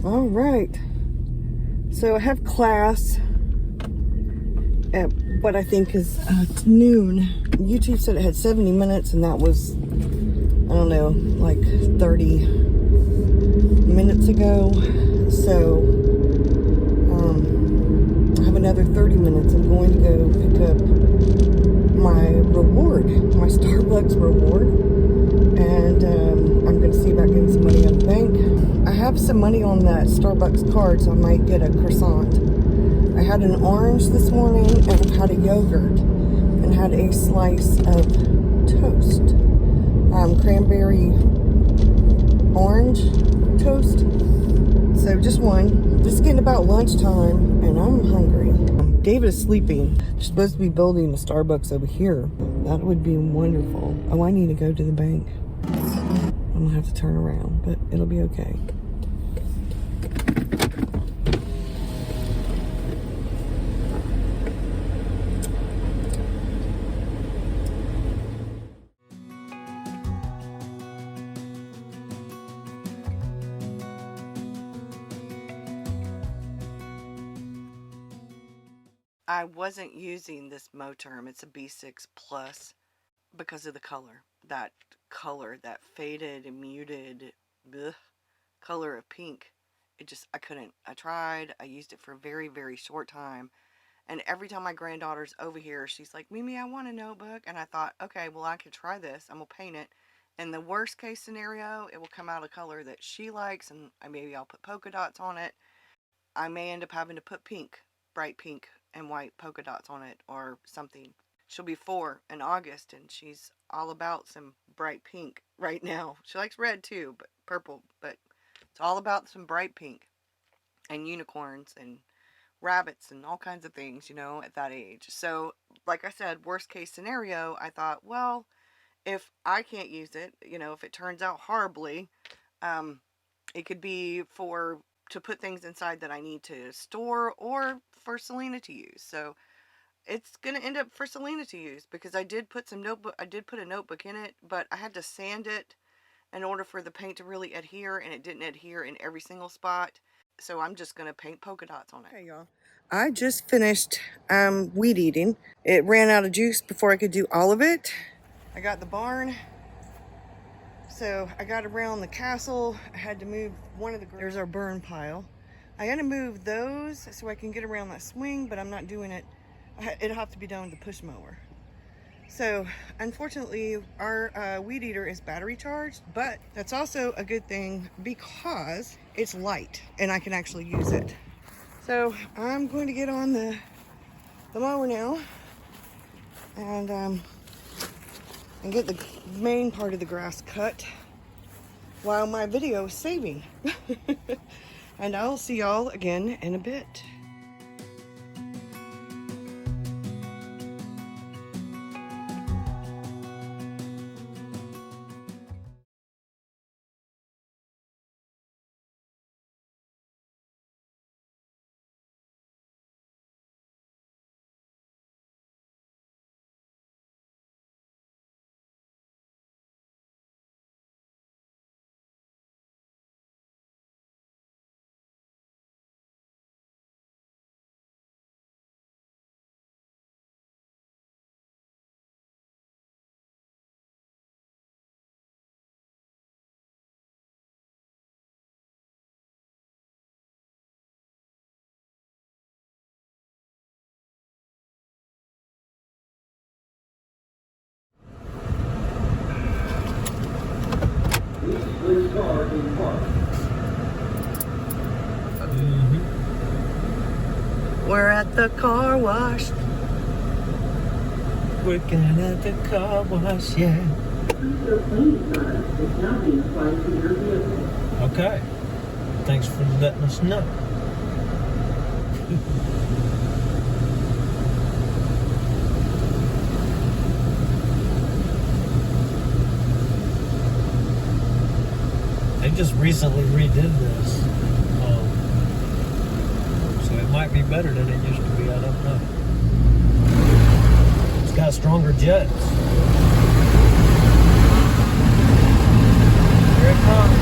All right. So I have class at what I think is noon. YouTube said it had 70 minutes, and that was, I don't know, like 30 minutes ago. So I have another 30 minutes. I'm going to go pick up my reward, my Starbucks reward, and I'm going to see about getting some money out of the bank. I have some money on that Starbucks card, so I might get a croissant. I had an orange this morning, and had a yogurt, and had a slice of toast. Cranberry orange toast. So just one. Just getting about lunchtime, and I'm hungry. David is sleeping. They're supposed to be building a Starbucks over here. That would be wonderful. Oh, I need to go to the bank. I'm gonna have to turn around, but it'll be okay. I wasn't using this Moterm. It's a B6 Plus because of the color. That color, that faded and muted color of pink. It just, I couldn't. I tried. I used it for a very, very short time. And every time my granddaughter's over here, she's like, Mimi, I want a notebook. And I thought, okay, well, I could try this. I'm going to paint it. In the worst case scenario, it will come out a color that she likes. And maybe I'll put polka dots on it. I may end up having to put pink, bright pink and white polka dots on it or something. She'll be 4 in August, and she's all about some bright pink right now. She likes red too, but purple, but it's all about some bright pink and unicorns and rabbits and all kinds of things, you know, at that age. So, like I said, worst case scenario, I thought, well, if I can't use it, you know, if it turns out horribly, it could be to put things inside that I need to store, or for Selena to use. So it's gonna end up for Selena to use, because I did put a notebook in it, but I had to sand it in order for the paint to really adhere, and it didn't adhere in every single spot. So I'm just gonna paint polka dots on it. Okay, y'all. I just finished weed eating. It ran out of juice before I could do all of it. I got the barn. So I got around the castle. I had to move one of the, there's our burn pile. I had to move those so I can get around that swing, but I'm not doing it. It'll have to be done with the push mower. So unfortunately, our weed eater is battery charged, but that's also a good thing because it's light and I can actually use it. So I'm going to get on the mower now and get the main part of the grass cut while my video is saving. And I'll see y'all again in a bit. We're at the car wash. Working at the car wash, yeah. Okay. Thanks for letting us know. They just recently redid this. So it might be better than it used to be, I don't know. It's got stronger jets. Here it comes.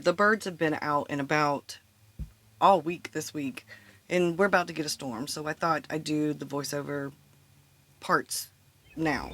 The birds have been out and about all week this week, and we're about to get a storm, so I thought I'd do the voiceover parts now.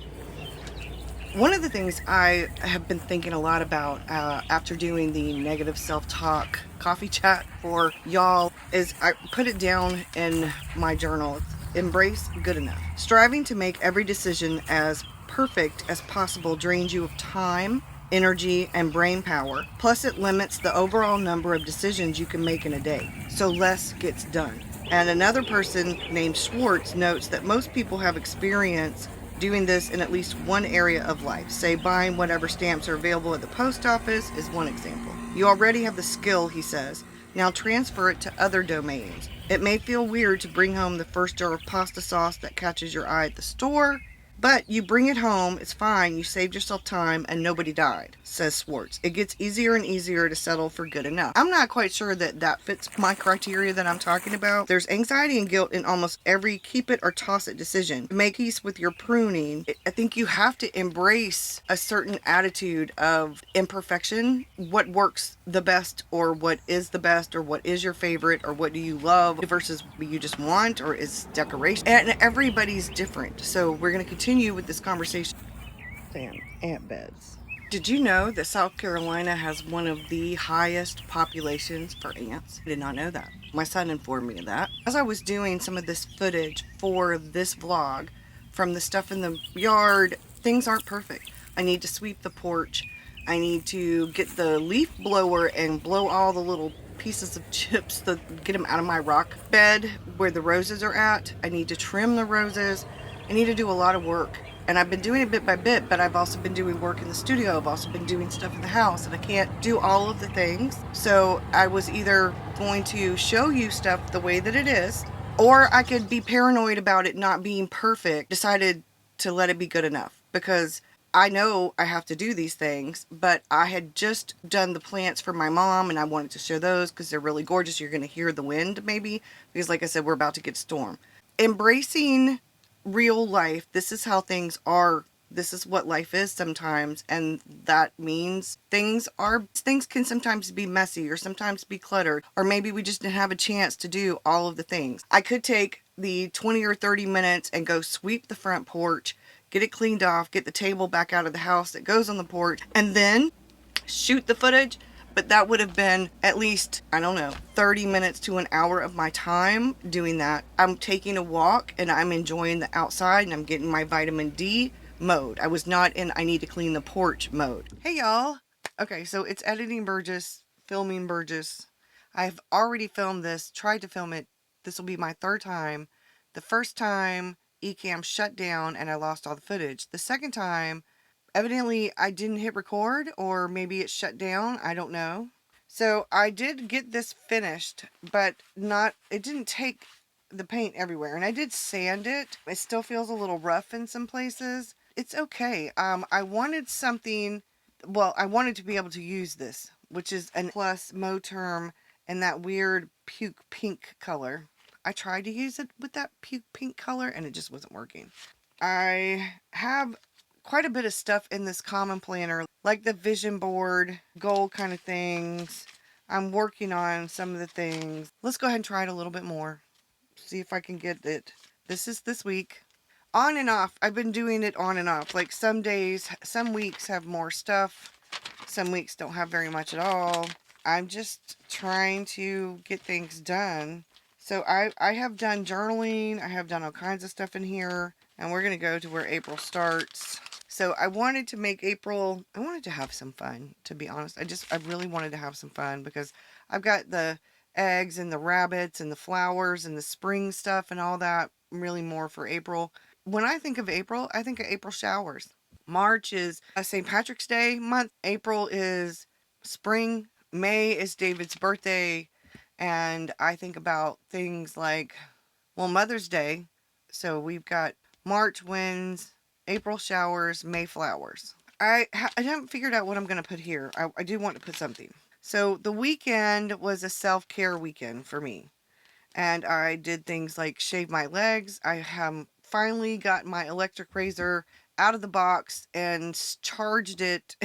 One of the things I have been thinking a lot about after doing the negative self-talk coffee chat for y'all is I put it down in my journal. Embrace good enough. Striving to make every decision as perfect as possible drains you of time, energy, and brain power. Plus, it limits the overall number of decisions you can make in a day, so less gets done. And another person named Schwartz notes that most people have experience doing this in at least one area of life. Say buying whatever stamps are available at the post office is one example. You already have the skill, he says. Now transfer it to other domains. It may feel weird to bring home the first jar of pasta sauce that catches your eye at the store, but you bring it home, it's fine, you saved yourself time, and nobody died, says Schwartz. It gets easier and easier to settle for good enough. I'm not quite sure that that fits my criteria that I'm talking about. There's anxiety and guilt in almost every keep it or toss it decision. To make peace with your pruning, I think you have to embrace a certain attitude of imperfection. What works the best, or what is the best, or what is your favorite, or what do you love versus what you just want, or is decoration. And everybody's different. So we're going to continue with this conversation. Ant beds. Did you know that South Carolina has one of the highest populations for ants? I did not know that. My son informed me of that. As I was doing some of this footage for this vlog, from the stuff in the yard, things aren't perfect. I need to sweep the porch. I need to get the leaf blower and blow all the little pieces of chips to get them out of my rock bed where the roses are at. I need to trim the roses. I need to do a lot of work. And I've been doing it bit by bit, but I've also been doing work in the studio. I've also been doing stuff in the house, and I can't do all of the things. So I was either going to show you stuff the way that it is, or I could be paranoid about it not being perfect. Decided to let it be good enough, because I know I have to do these things, but I had just done the plants for my mom, and I wanted to show those because they're really gorgeous. You're going to hear the wind maybe, because like I said, we're about to get a storm. Embracing real life. This is how things are. This is what life is sometimes, and that means things can sometimes be messy, or sometimes be cluttered, or maybe we just didn't have a chance to do all of the things. I could take the 20 or 30 minutes and go sweep the front porch, get it cleaned off, get the table back out of the house that goes on the porch, and then shoot the footage. But that would have been at least, I don't know, 30 minutes to an hour of my time doing that. I'm taking a walk and I'm enjoying the outside, and I'm getting my vitamin D mode. I was not in I need to clean the porch mode. Hey y'all. Okay, so it's editing Burgess, filming Burgess. I've already filmed this, tried to film it. This will be my third time. The first time Ecamm shut down and I lost all the footage. The second time, evidently I didn't hit record, or maybe it shut down. I don't know. So I did get this finished, but it didn't take the paint everywhere. And I did sand it. It still feels a little rough in some places. It's okay. I wanted something, well, I wanted to be able to use this, which is an plus Moterm in that weird puke pink color. I tried to use it with that puke pink color and it just wasn't working. I have quite a bit of stuff in this common planner, like the vision board, goal kind of things. I'm working on some of the things. Let's go ahead and try it a little bit more. See if I can get it. This is this week. On and off. I've been doing it on and off. Like some days, some weeks have more stuff. Some weeks don't have very much at all. I'm just trying to get things done. So I have done journaling. I have done all kinds of stuff in here. And we're going to go to where April starts. So I wanted to make April, I wanted to have some fun, to be honest. I really wanted to have some fun, because I've got the eggs and the rabbits and the flowers and the spring stuff and all that, really more for April. When I think of April, I think of April showers. March is St. Patrick's Day month. April is spring. May is David's birthday. And I think about things like, well, Mother's Day. So we've got March winds, April showers, May flowers. I haven't figured out what I'm going to put here. I do want to put something. So the weekend was a self-care weekend for me. And I did things like shave my legs. I have finally got my electric razor out of the box and charged it.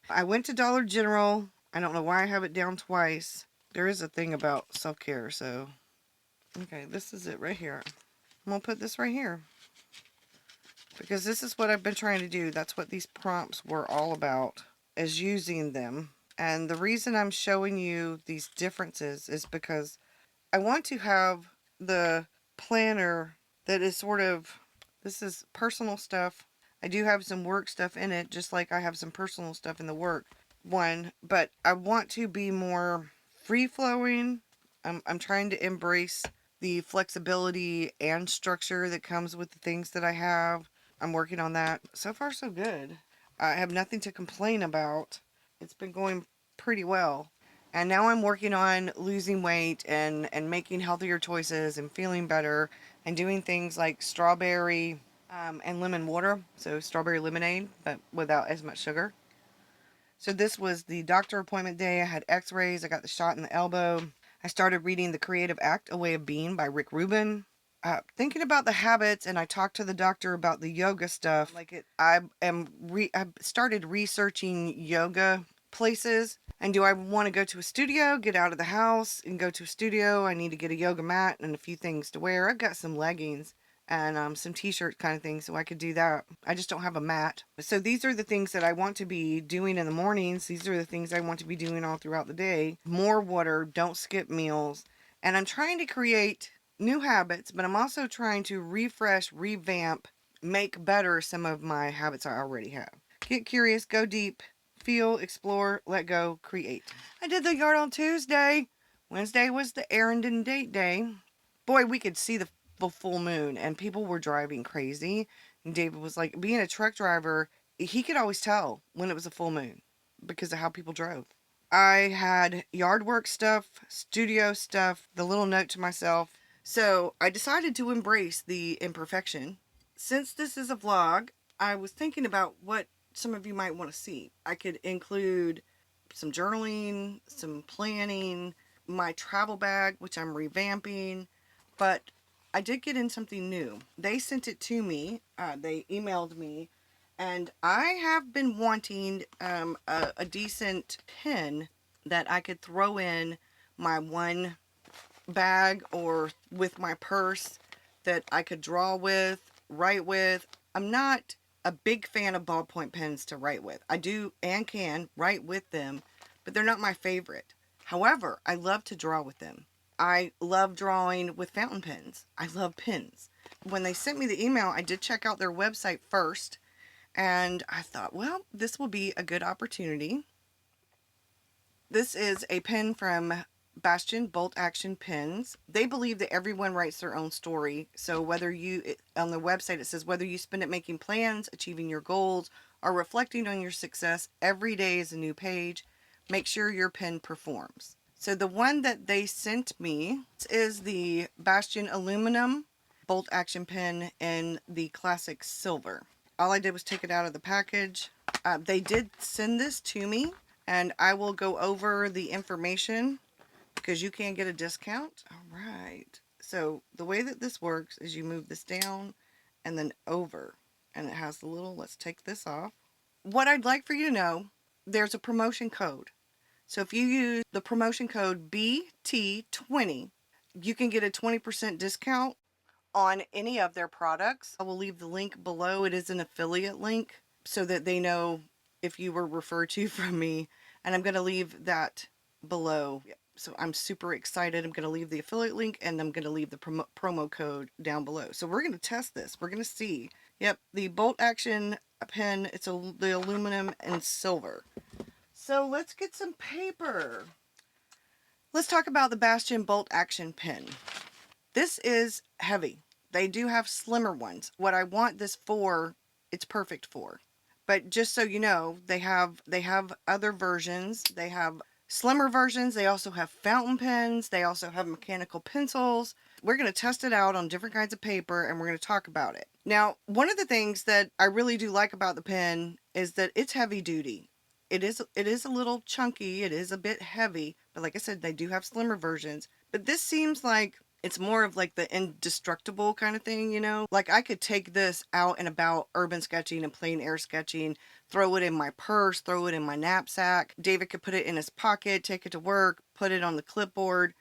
I went to Dollar General. I don't know why I have it down twice. There is a thing about self-care, so... Okay, this is it right here. I'm going to put this right here. Because this is what I've been trying to do. That's what these prompts were all about, is using them. And the reason I'm showing you these differences is because I want to have the planner that is sort of, this is personal stuff. I do have some work stuff in it, just like I have some personal stuff in the work one, but I want to be more free-flowing. I'm trying to embrace the flexibility and structure that comes with the things that I have. I'm working on that. So far, so good. I have nothing to complain about. It's been going pretty well. And now I'm working on losing weight and making healthier choices and feeling better and doing things like strawberry and lemon water. So strawberry lemonade, but without as much sugar. So this was the doctor appointment day. I had x-rays. I got the shot in the elbow. I started reading The Creative Act, A Way of Being by Rick Rubin. Thinking about the habits, and I talked to the doctor about the yoga stuff. I started researching yoga places. And do I want to go to a studio, get out of the house and go to a studio? I need to get a yoga mat and a few things to wear. I've got some leggings and some t-shirt kind of things, so I could do that. I just don't have a mat. So these are the things that I want to be doing in the mornings. These are the things I want to be doing all throughout the day. More water, don't skip meals. And I'm trying to create new habits, but I'm also trying to refresh, revamp, make better some of my habits I already have. Get curious, go deep, feel, explore, let go, create. I did the yard on Tuesday. Wednesday was the errand and date day. Boy, we could see the full moon and people were driving crazy. And David was like, being a truck driver, he could always tell when it was a full moon because of how people drove. I had yard work stuff, studio stuff, the little note to myself. So I decided to embrace the imperfection. Since this is a vlog, I was thinking about what some of you might want to see. I could include some journaling, some planning, my travel bag, which I'm revamping, but I did get in something new. They sent it to me, they emailed me, and I have been wanting a decent pen that I could throw in my one bag or with my purse that I could draw with, write with. I'm not a big fan of ballpoint pens to write with. I do and can write with them, but they're not my favorite. However, I love to draw with them. I love drawing with fountain pens. I love pens. When they sent me the email, I did check out their website first, and I thought, well, this will be a good opportunity. This is a pen from Bastion Bolt Action Pens. They believe that everyone writes their own story. So whether on the website it says whether you spend it making plans, achieving your goals, or reflecting on your success, every day is a new page. Make sure your pen performs. So the one that they sent me is the Bastion Aluminum Bolt Action Pen in the classic silver. All I did was take it out of the package. They did send this to me, and I will go over the information because you can get a discount. All right. So the way that this works is you move this down and then over, and it has the little, let's take this off. What I'd like for you to know, there's a promotion code. So if you use the promotion code BT20, you can get a 20% discount on any of their products. I will leave the link below. It is an affiliate link so that they know if you were referred to from me. And I'm going to leave that below. So I'm super excited. I'm going to leave the affiliate link and I'm going to leave the promo code down below. So we're going to test this. We're going to see. Yep, the Bolt Action pen. It's the aluminum and silver. So let's get some paper. Let's talk about the Bastion Bolt Action pen. This is heavy. They do have slimmer ones. What I want this for, it's perfect for. But just so you know, they have other versions. They have slimmer versions. They also have fountain pens. They also have mechanical pencils. We're going to test it out on different kinds of paper, and we're going to talk about it. Now, one of the things that I really do like about the pen is that it's heavy duty. It is a little chunky. It is a bit heavy, but like I said, they do have slimmer versions. But this seems like it's more of like the indestructible kind of thing, you know? Like I could take this out and about urban sketching and plein air sketching, throw it in my purse, throw it in my knapsack. David could put it in his pocket, take it to work, put it on the clipboard.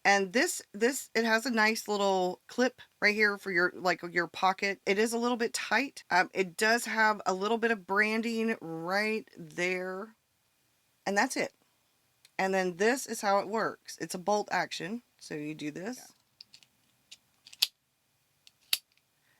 And this it has a nice little clip right here for your your pocket. It is a little bit tight. It does have a little bit of branding right there, and that's it. And then this is how it works. It's a bolt action. So you do this. Yeah.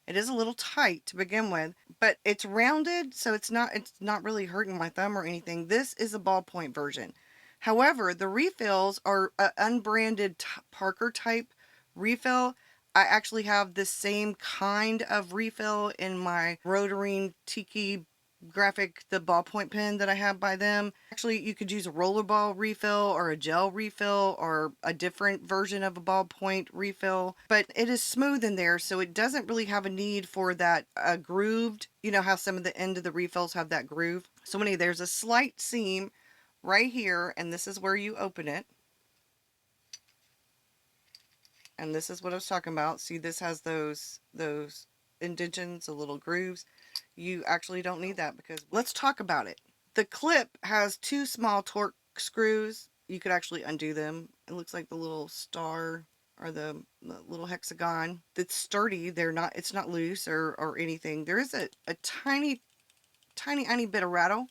It is a little tight to begin with, but it's rounded, so it's not really hurting my thumb or anything. This is a ballpoint version. However, the refills are an unbranded Parker type refill. I actually have the same kind of refill in my Rotary Tiki graphic, the ballpoint pen that I have by them. Actually, you could use a rollerball refill or a gel refill or a different version of a ballpoint refill, but it is smooth in there, so it doesn't really have a need for that grooved, you know how some of the end of the refills have that groove. So anyway, there's a slight seam right here, and this is where you open it. And this is what I was talking about. See, this has those indentions, the little grooves. You actually don't need that because let's talk about it. The clip has two small torque screws. You could actually undo them. It looks like the little star or the little hexagon. It's sturdy. It's not loose or anything. There is a tiny bit of rattle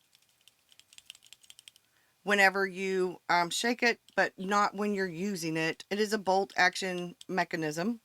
whenever you shake it, but not when you're using it. It is a bolt action mechanism.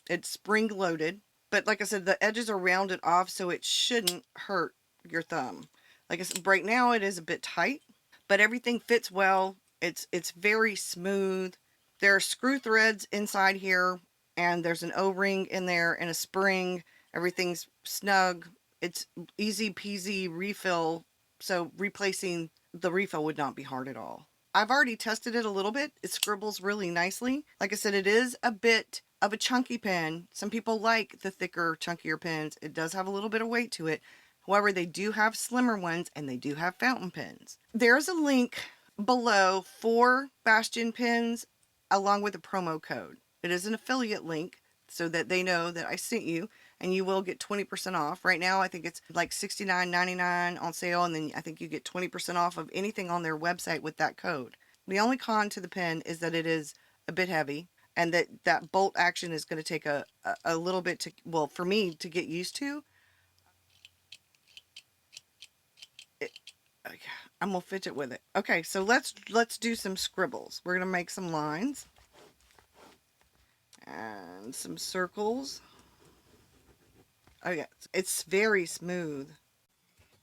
It's spring loaded. But like I said, the edges are rounded off, so it shouldn't hurt your thumb. Like I said, right now it is a bit tight, but everything fits well. It's very smooth. There are screw threads inside here, and there's an O-ring in there and a spring. Everything's snug. It's easy peasy refill, so replacing the refill would not be hard at all. I've already tested it a little bit. It scribbles really nicely. Like I said, it is a bit of a chunky pen. Some people like the thicker, chunkier pens. It does have a little bit of weight to it. However, they do have slimmer ones, and they do have fountain pens. There's a link below for Bastion pens along with a promo code. It is an affiliate link so that they know that I sent you, and you will get 20% off. Right now, I think it's like $69.99 on sale, and then I think you get 20% off of anything on their website with that code. The only con to the pen is that it is a bit heavy, and that bolt action is going to take a little bit to, well, for me to get used to. I'm going to fidget with it. Okay, so let's do some scribbles. We're going to make some lines and some circles. Oh yeah, it's very smooth.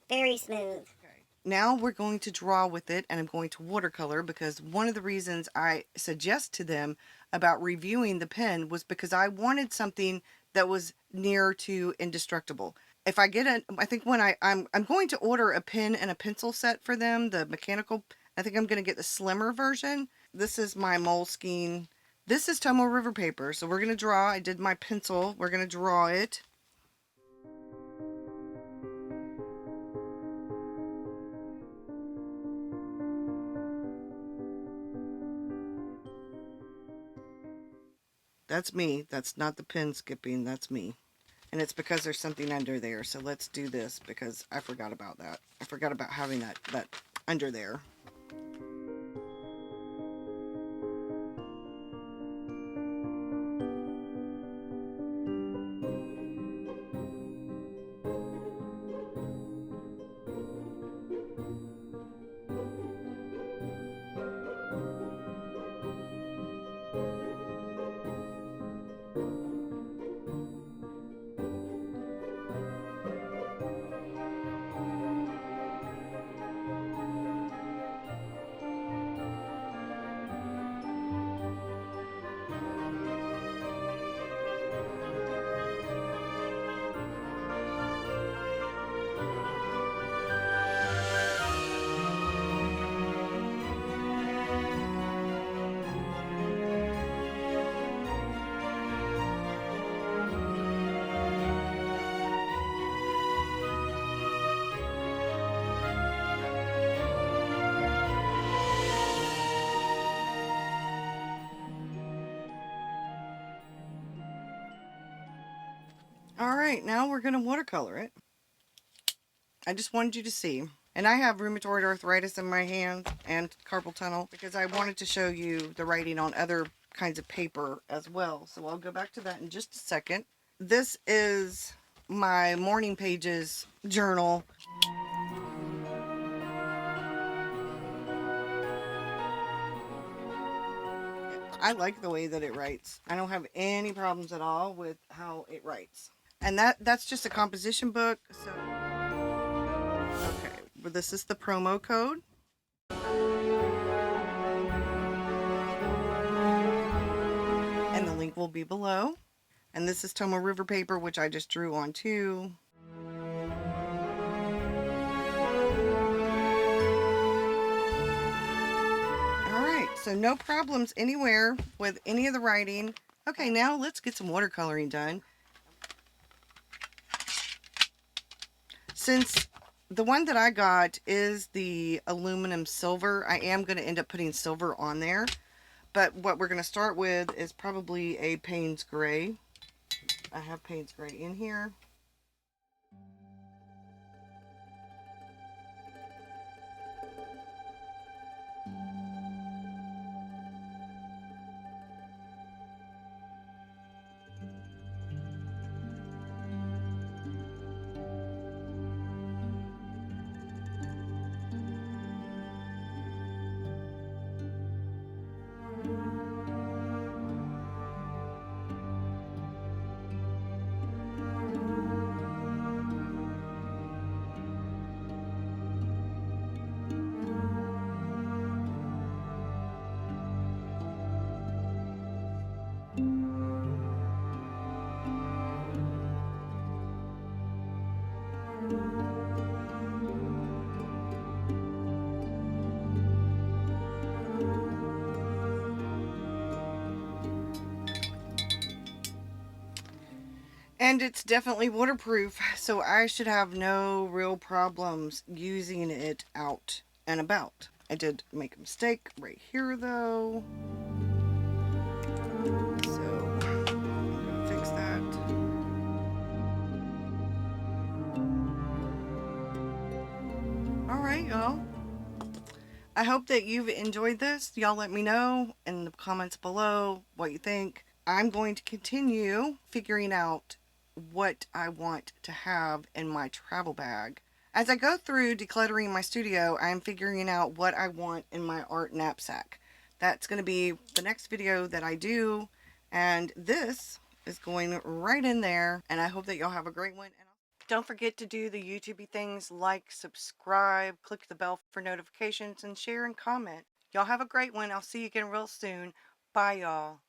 Very smooth. Okay. Now we're going to draw with it, and I'm going to watercolor, because one of the reasons I suggest to them about reviewing the pen was because I wanted something that was near to indestructible. If I get I think when I'm going to order a pen and a pencil set for them, the mechanical, I think I'm going to get the slimmer version. This is my Moleskine. This is Tomo River paper, so we're going to draw. I did my pencil. We're going to draw it. That's me. That's not the pen skipping. That's me. And it's because there's something under there. So let's do this, because I forgot about that. I forgot about having that under there. Alright, now we're going to watercolor it. I just wanted you to see. And I have rheumatoid arthritis in my hand and carpal tunnel because I wanted to show you the writing on other kinds of paper as well. So I'll go back to that in just a second. This is my morning pages journal. I like the way that it writes. I don't have any problems at all with how it writes. And that's just a composition book. So okay, well, this is the promo code. And the link will be below. And this is Tomoe River paper, which I just drew on too. Alright, so no problems anywhere with any of the writing. Okay, now let's get some watercoloring done. Since the one that I got is the aluminum silver, I am going to end up putting silver on there. But what we're going to start with is probably a Payne's Gray. I have Payne's Gray in here. And it's definitely waterproof, so I should have no real problems using it out and about. I did make a mistake right here though. So I'm gonna fix that. Alright, y'all. I hope that you've enjoyed this. Y'all let me know in the comments below what you think. I'm going to continue figuring out what I want to have in my travel bag. As I go through decluttering my studio, I'm figuring out what I want in my art knapsack. That's going to be the next video that I do, and this is going right in there, and I hope that y'all have a great one. Don't forget to do the YouTubey things like subscribe, click the bell for notifications, and share and comment. Y'all have a great one. I'll see you again real soon. Bye, y'all.